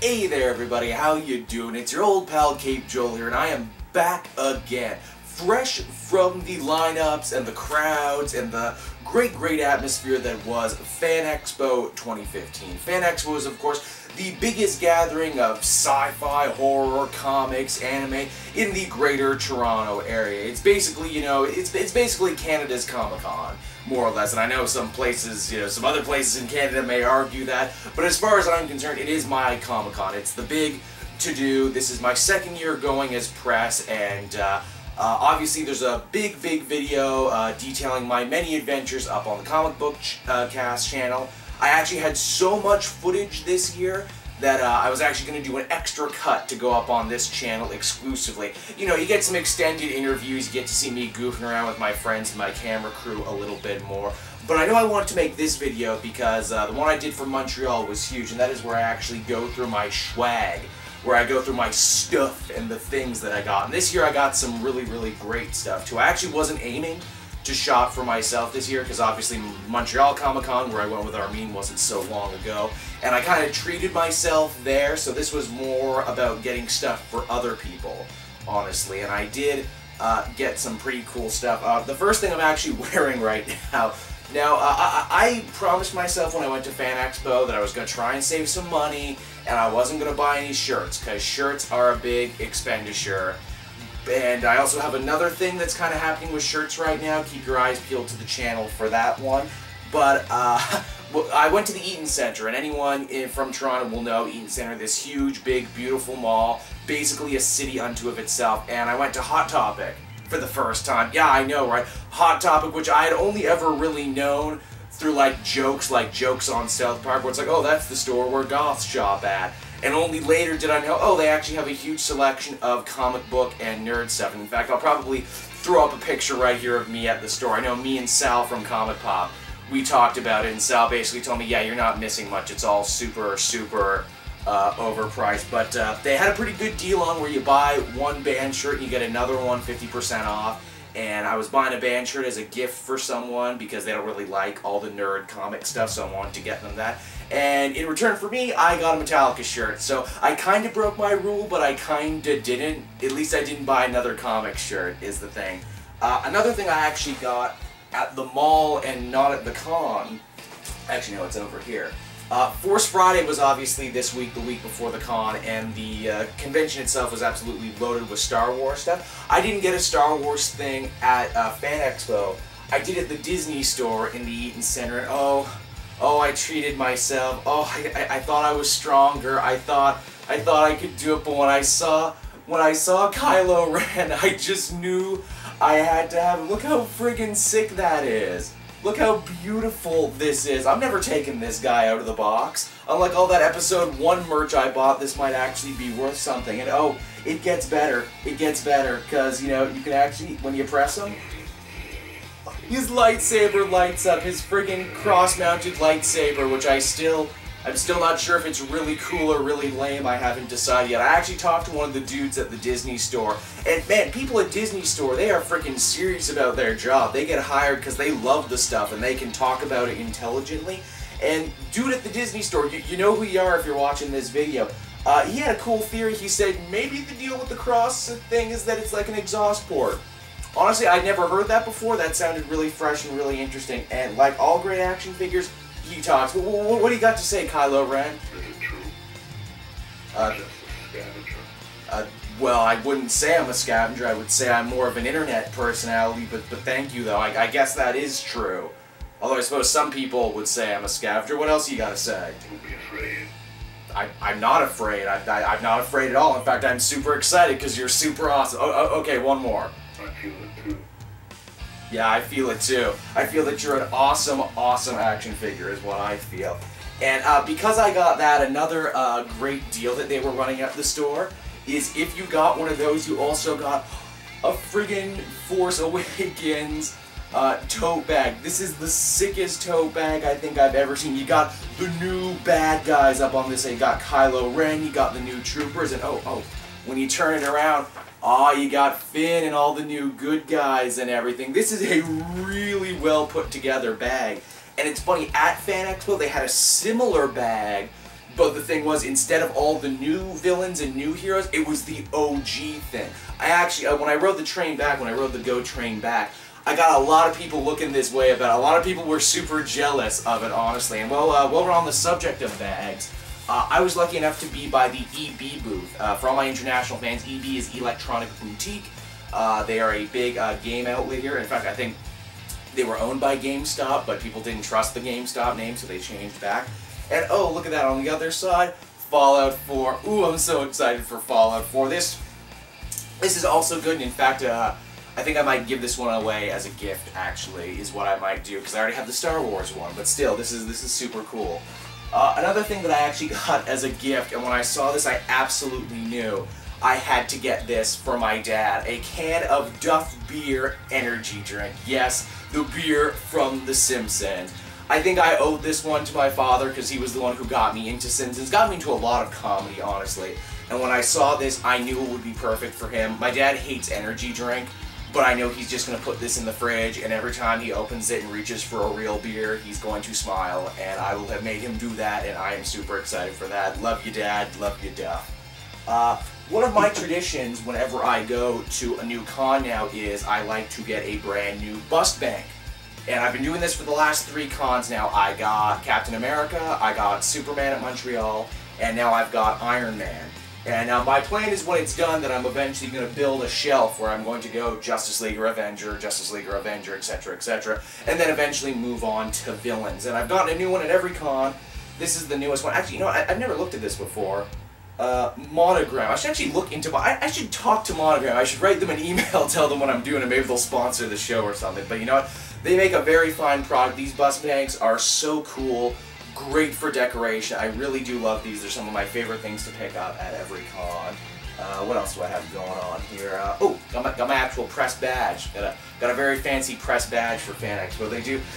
Hey there everybody, how you doing? It's your old pal Cape Joel here, and I am back again. Fresh from the lineups and the crowds and the great atmosphere that was Fan Expo 2015. Fan Expo is, of course, the biggest gathering of sci-fi, horror, comics, anime in the greater Toronto area. It's basically, it's basically Canada's Comic-Con, more or less. And I know some places, some other places in Canada may argue that, but as far as I'm concerned, it is my Comic-Con. It's the big to-do. This is my second year going as press, and obviously there's a big video detailing my many adventures up on the Comic Book Cast channel. I actually had so much footage this year that I was actually going to do an extra cut to go up on this channel exclusively. You get some extended interviews, you get to see me goofing around with my friends and my camera crew a little bit more. But I know I wanted to make this video because the one I did for Montreal was huge, and that is where I actually go through my swag, where I go through my stuff and the things that I got. And this year I got some really great stuff too. I actually wasn't aiming to shop for myself this year because obviously Montreal Comic-Con, where I went with Armin, wasn't so long ago, and I kind of treated myself there, so this was more about getting stuff for other people, honestly, and I did get some pretty cool stuff. The first thing I'm actually wearing right now, I promised myself when I went to Fan Expo that I was going to try and save some money, and I wasn't going to buy any shirts, because shirts are a big expenditure. And I also have another thing that's kind of happening with shirts right now. Keep your eyes peeled to the channel for that one. But I went to the Eaton Centre, and anyone from Toronto will know Eaton Centre, this huge, big, beautiful mall, basically a city unto of itself. And I went to Hot Topic for the first time. Yeah, I know, right? Hot Topic, which I had only ever really known through jokes on South Park, where it's like, oh, that's the store where goths shop at. And only later did I know, oh, they actually have a huge selection of comic book and nerd stuff. And in fact, I'll probably throw up a picture right here of me at the store. I know me and Sal from Comic Pop, we talked about it, and Sal basically told me, yeah, you're not missing much. It's all super overpriced. But they had a pretty good deal on where you buy one band shirt and you get another one 50% off. And I was buying a band shirt as a gift for someone because they don't really like all the nerd comic stuff, so I wanted to get them that. And in return for me, I got a Metallica shirt. So I kind of broke my rule, but I kind of didn't. At least I didn't buy another comic shirt, is the thing. Another thing I actually got at the mall and not at the con, actually no, it's over here. Force Friday was obviously this week, the week before the con, and the convention itself was absolutely loaded with Star Wars stuff. I didn't get a Star Wars thing at Fan Expo. I did at the Disney store in the Eaton Center, and oh, I treated myself. Oh, I thought I was stronger. I thought I could do it, but when I saw Kylo Ren, I just knew I had to have him. Look how friggin' sick that is. Look how beautiful this is. I'm never taking this guy out of the box. Unlike all that episode 1 merch I bought, this might actually be worth something. And oh, it gets better. It gets better, because, you can actually, when you press him, his lightsaber lights up. His friggin' cross-mounted lightsaber, which I'm still not sure if it's really cool or really lame. I haven't decided yet. I actually talked to one of the dudes at the Disney store, and man, people at Disney store, they are freaking serious about their job. They get hired because they love the stuff and they can talk about it intelligently. And dude at the Disney store, you know who you are if you're watching this video. He had a cool theory. He said maybe the deal with the cross thing is that it's like an exhaust port. Honestly, I'd never heard that before. That sounded really fresh and really interesting. And like all great action figures, he talks. What do you got to say, Kylo Ren? Is it true? Well, I wouldn't say I'm a scavenger. I would say I'm more of an internet personality, but thank you, though. I guess that is true. Although I suppose some people would say I'm a scavenger. What else you got to say? Don't be afraid. I'm not afraid. I'm not afraid at all. In fact, I'm super excited because you're super awesome. Oh, okay, one more. I feel it too. Yeah, I feel it too. I feel that you're an awesome action figure is what I feel. And because I got that, another great deal that they were running at the store is if you got one of those, you also got a friggin' Force Awakens tote bag. This is the sickest tote bag I think I've ever seen. You got the new bad guys up on this. You got Kylo Ren, you got the new troopers, and oh, when you turn it around, you got Finn and all the new good guys and everything. This is a really well put together bag. And it's funny, at Fan Expo they had a similar bag But the thing was, instead of all the new villains and new heroes, it was the OG thing. I actually, when I rode the train back, when I rode the GO train back, I got a lot of people looking this way about it. A lot of people were super jealous of it, honestly. And while we're on the subject of bags, I was lucky enough to be by the EB booth. For all my international fans, EB is Electronic Boutique. They are a big game outlet here. In fact, I think they were owned by GameStop, but people didn't trust the GameStop name, so they changed back. And oh, look at that on the other side, Fallout 4. Ooh, I'm so excited for Fallout 4. This is also good, and in fact, I think I might give this one away as a gift, actually, is what I might do, because I already have the Star Wars one, but still, this is super cool. Another thing that I actually got as a gift, and when I saw this, I absolutely knew I had to get this for my dad. A can of Duff Beer energy drink. Yes, the beer from The Simpsons. I think I owed this one to my father because he was the one who got me into Simpsons, got me into a lot of comedy, honestly. And when I saw this, I knew it would be perfect for him. My dad hates energy drink, but I know he's just going to put this in the fridge, and every time he opens it and reaches for a real beer, he's going to smile, and I will have made him do that, and I am super excited for that. Love you, Dad. Love you, Duff. One of my traditions whenever I go to a new con now is I like to get a brand new bust bank. And I've been doing this for the last 3 cons now. I got Captain America, I got Superman at Montreal, and now I've got Iron Man. And my plan is when it's done that I'm eventually going to build a shelf where I'm going to go Justice League or Avenger, etc., etc., and then eventually move on to villains. And I've gotten a new one at every con. This is the newest one. Actually, you know what? I've never looked at this before. Monogram. I should actually look into... I should talk to Monogram. I should write them an email, tell them what I'm doing, and maybe they'll sponsor the show or something. But you know what? They make a very fine product. These bus banks are so cool. Great for decoration. I really do love these. They're some of my favorite things to pick up at every con. What else do I have going on here? Oh, got my actual press badge. Got a very fancy press badge for Fan Expo.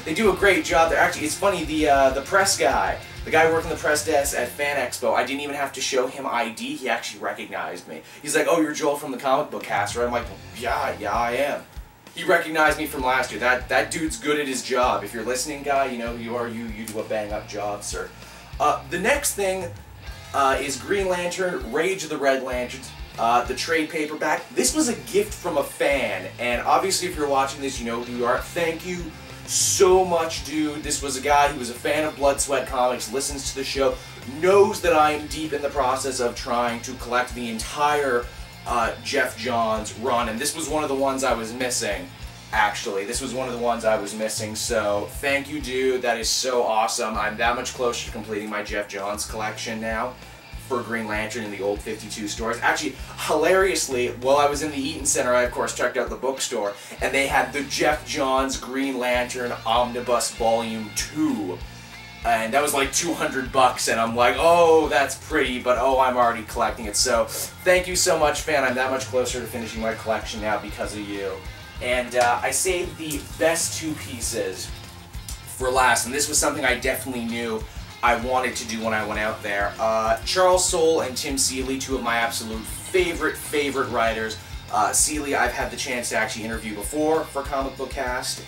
They do a great job. They're actually, it's funny, the press guy, the guy working the press desk at Fan Expo, I didn't even have to show him ID. He actually recognized me. He's like, "Oh, you're Joel from the comic book cast, right?" I'm like, yeah, I am. He recognized me from last year. That dude's good at his job. If you're listening, guy, you know who you are. You do a bang-up job, sir. The next thing is Green Lantern, Rage of the Red Lanterns, the trade paperback. This was a gift from a fan, and obviously if you're watching this, you know who you are. Thank you so much, dude. This was a guy who was a fan of Blood, Sweat Comics, listens to the show, knows that I am deep in the process of trying to collect the entire Jeff Johns run, and this was one of the ones I was missing, actually. This was one of the ones I was missing, so thank you, dude. That is so awesome. I'm that much closer to completing my Jeff Johns collection now for Green Lantern in the old 52 stores. Actually, hilariously, while I was in the Eaton Center, I of course checked out the bookstore, and they had the Jeff Johns Green Lantern Omnibus Volume 2. And that was like $200, and I'm like, oh, that's pretty, but oh, I'm already collecting it. So, thank you so much, fan. I'm that much closer to finishing my collection now because of you. And I saved the best 2 pieces for last, and this was something I definitely knew I wanted to do when I went out there. Charles Soule and Tim Seeley, 2 of my absolute favorite writers. Seeley, I've had the chance to actually interview before for Comic Book Cast.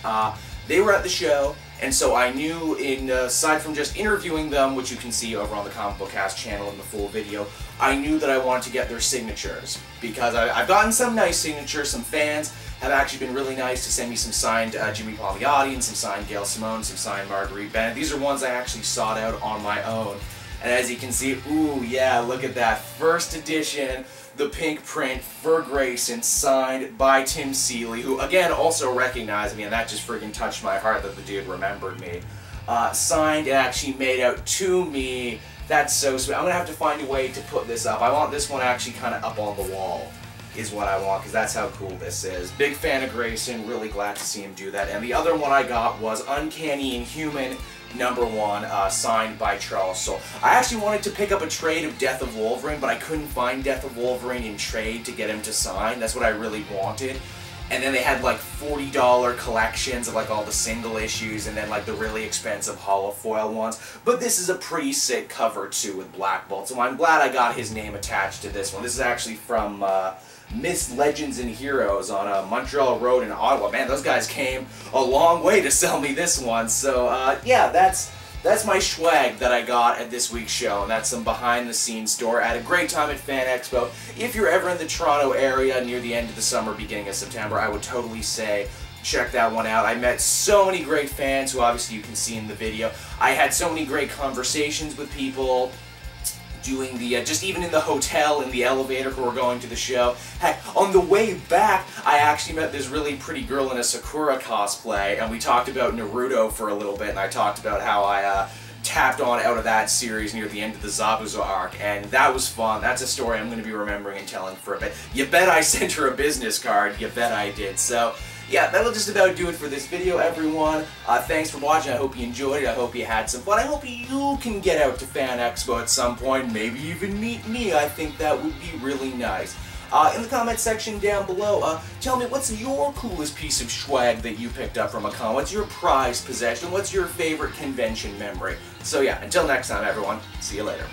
They were at the show, and so I knew, aside from just interviewing them, which you can see over on the Comic Book Cast channel in the full video, I knew that I wanted to get their signatures, because I've gotten some nice signatures. Some fans have actually been really nice to send me some signed Jimmy Palmiotti and some signed Gail Simone, some signed Marguerite Bennett. These are ones I actually sought out on my own. And as you can see, ooh, yeah, look at that. First edition, the pink print for Grayson, signed by Tim Seeley, who, again, also recognized me, and that just friggin' touched my heart that the dude remembered me. Signed and actually made out to me. That's so sweet. I'm going to have to find a way to put this up. I want this one actually kind of up on the wall, is what I want, because that's how cool this is. Big fan of Grayson, really glad to see him do that. And the other one I got was Uncanny Inhuman #1, signed by Charles Soule. I actually wanted to pick up a trade of Death of Wolverine, but I couldn't find Death of Wolverine in trade to get him to sign. That's what I really wanted. And then they had like $40 collections of like all the single issues, and then like the really expensive holofoil ones. But this is a pretty sick cover too with Black Bolt, so I'm glad I got his name attached to this one. This is actually from Myths, Legends, and Heroes on Montreal Road in Ottawa. Man, those guys came a long way to sell me this one. So yeah, that's that's my swag that I got at this week's show, and that's some behind-the-scenes story. I had a great time at Fan Expo. If you're ever in the Toronto area near the end of the summer, beginning of September, I would totally say check that one out. I met so many great fans who obviously you can see in the video. I had so many great conversations with people doing the, just even in the hotel, in the elevator who were going to the show. Heck, on the way back, I actually met this really pretty girl in a Sakura cosplay, and we talked about Naruto for a little bit, and I talked about how I tapped on out of that series near the end of the Zabuza arc, and that was fun. That's a story I'm going to be remembering and telling for a bit. You bet I sent her a business card. You bet I did. So, yeah, that'll just about do it for this video, everyone. Thanks for watching. I hope you enjoyed it. I hope you had some fun. I hope you can get out to Fan Expo at some point, maybe even meet me. I think that would be really nice. In the comment section down below, tell me what's your coolest piece of swag that you picked up from a con? What's your prized possession? What's your favorite convention memory? So yeah, until next time, everyone. See you later.